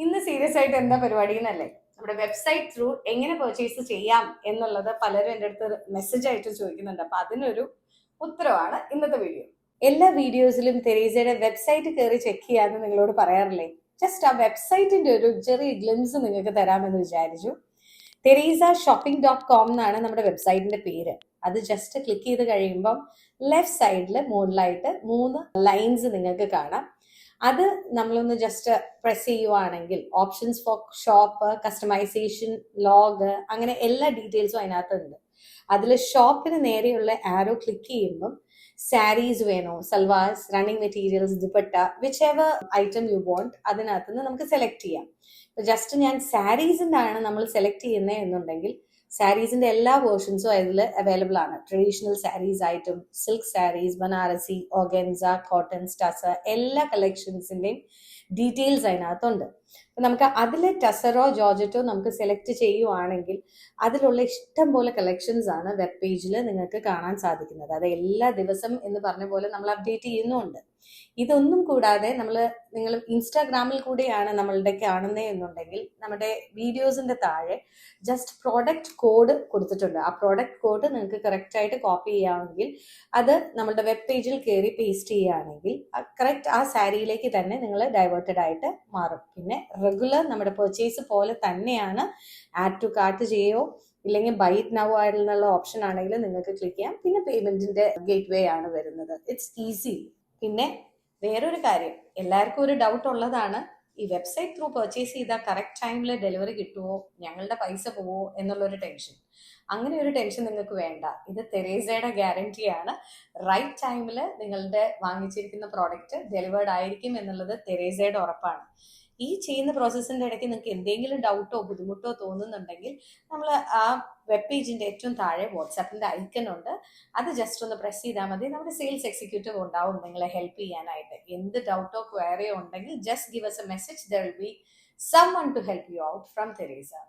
ഇന്ന് സീരിയസ് ആയിട്ട് എന്താ പരിപാടി എന്നല്ലേ, നമ്മുടെ വെബ്സൈറ്റ് ത്രൂ എങ്ങനെ പർച്ചേസ് ചെയ്യാം എന്നുള്ളത് പലരും എൻ്റെ അടുത്ത് മെസ്സേജ് ആയിട്ട് ചോദിക്കുന്നുണ്ട്. അപ്പൊ അതിനൊരു ഉത്തരവാണ് ഇന്നത്തെ വീഡിയോ. എല്ലാ വീഡിയോസിലും തെരേസയുടെ വെബ്സൈറ്റ് കയറി ചെക്ക് ചെയ്യാമെന്ന് നിങ്ങളോട് പറയാറില്ലേ? ജസ്റ്റ് ആ വെബ്സൈറ്റിന്റെ ഒരു ചെറിയ ഗ്ലിംസ് നിങ്ങൾക്ക് തരാമെന്ന് വിചാരിച്ചു. teresa.shopping.com എന്നാണ് നമ്മുടെ വെബ്സൈറ്റിന്റെ പേര്. അത് ജസ്റ്റ് ക്ലിക്ക് ചെയ്ത് കഴിയുമ്പം ലെഫ്റ്റ് സൈഡിൽ മുകളിലായിട്ട് 3 ലൈൻസ് നിങ്ങൾക്ക് കാണാം. അത് നമ്മളൊന്ന് ജസ്റ്റ് പ്രസ് ചെയ്യുവാണെങ്കിൽ options for shop, customization, log, അങ്ങനെ എല്ലാ ഡീറ്റെയിൽസും അതിനകത്തുണ്ട്. അതിൽ ഷോപ്പിന് നേരെയുള്ള ആരോ ക്ലിക്ക് ചെയ്യുമ്പം സാരീസ് വേണോ, salwars, running materials, dupatta, whichever item you want അതിനകത്ത് നിന്ന് നമുക്ക് സെലക്ട് ചെയ്യാം. ജസ്റ്റ് ഞാൻ സാരീസിൻ്റെ ആണ് നമ്മൾ സെലക്ട് ചെയ്യുന്നത് എന്നുണ്ടെങ്കിൽ സാരീസിന്റെ എല്ലാ വേർഷൻസും അതിൽ അവൈലബിൾ ആണ്. ട്രഡീഷണൽ സാരീസ് ആയിട്ടും silk saris, Banarasi, organza, cotton, tussar, എല്ലാ കളക്ഷൻസിന്റെയും ഡീറ്റെയിൽസ് അതിനകത്തുണ്ട്. നമുക്ക് അതിൽ ടസറോ ജോർജറ്റോ നമുക്ക് സെലക്ട് ചെയ്യുവാണെങ്കിൽ അതിലുള്ള ഇഷ്ടം പോലെ കളക്ഷൻസ് ആണ് വെബ് പേജിൽ നിങ്ങൾക്ക് കാണാൻ സാധിക്കുന്നത്. അത് എല്ലാ ദിവസം എന്ന് പറഞ്ഞ പോലെ നമ്മൾ അപ്ഡേറ്റ് ചെയ്യുന്നുണ്ട്. ഇതൊന്നും കൂടാതെ നിങ്ങൾ ഇൻസ്റ്റാഗ്രാമിൽ കൂടെയാണ് നമ്മളുടെ കാണുന്നത് എന്നുണ്ടെങ്കിൽ നമ്മുടെ വീഡിയോസിന്റെ താഴെ ജസ്റ്റ് പ്രോഡക്റ്റ് കോഡ് കൊടുത്തിട്ടുണ്ട്. ആ പ്രോഡക്റ്റ് കോഡ് നിങ്ങൾക്ക് കറക്റ്റ് ആയിട്ട് കോപ്പി ചെയ്യാമെങ്കിൽ അത് നമ്മളുടെ വെബ് പേജിൽ കയറി പേസ്റ്റ് ചെയ്യുകയാണെങ്കിൽ കറക്റ്റ് ആ സാരിയിലേക്ക് തന്നെ നിങ്ങൾ ഡൈവേർട്ടഡ് ആയിട്ട് മാറും. പിന്നെ റെഗുലർ നമ്മുടെ പെർച്ചേസ് പോലെ തന്നെയാണ് ആഡ് ടു കാർട്ട് ചെയ്യോ ഇല്ലെങ്കിൽ ബൈ ഇറ്റ് നൗ ആയിട്ടുള്ള ഓപ്ഷൻ ആണെങ്കിൽ നിങ്ങൾക്ക് ക്ലിക്ക് ചെയ്യാം. പിന്നെ പേയ്മെന്റിന്റെ ഗേറ്റ് വേ ആണ് വരുന്നത്. It's easy. പിന്നെ വേറൊരു കാര്യം, എല്ലാവർക്കും ഒരു ഡൗട്ട് ഉള്ളതാണ്, ഈ വെബ്സൈറ്റ് ത്രൂ പർച്ചേസ് ചെയ്താൽ കറക്റ്റ് ടൈമിൽ ഡെലിവറി കിട്ടുമോ, ഞങ്ങളുടെ പൈസ പോവോ എന്നുള്ളൊരു ടെൻഷൻ. അങ്ങനെ ഒരു ടെൻഷൻ നിങ്ങൾക്ക് വേണ്ട. ഇത് തെരേസയുടെ ഗ്യാരണ്ടിയാണ്. റൈറ്റ് ടൈമിൽ നിങ്ങളുടെ വാങ്ങിച്ചിരിക്കുന്ന പ്രോഡക്റ്റ് ഡെലിവേർഡ് ആയിരിക്കും എന്നുള്ളത് തെരേസയുടെ ഉറപ്പാണ്. ഈ ചെയ്യുന്ന പ്രോസസ്സിന്റെ ഇടയ്ക്ക് നിങ്ങൾക്ക് എന്തെങ്കിലും ഡൗട്ടോ ബുദ്ധിമുട്ടോ തോന്നുന്നുണ്ടെങ്കിൽ നമ്മൾ ആ വെബ് പേജിന്റെ ഏറ്റവും താഴെ വാട്സാപ്പിന്റെ ഐക്കൺ ഉണ്ട്. അത് ജസ്റ്റ് ഒന്ന് പ്രസ് ചെയ്താൽ മതി. നമ്മുടെ സെയിൽസ് എക്സിക്യൂട്ടീവ് ഉണ്ടാവും നിങ്ങളെ ഹെൽപ്പ് ചെയ്യാനായിട്ട്. എന്ത് ഡൗട്ടോ ക്വയറിയോ ഉണ്ടെങ്കിൽ just give us a message. There will be someone to help you out from Teresa.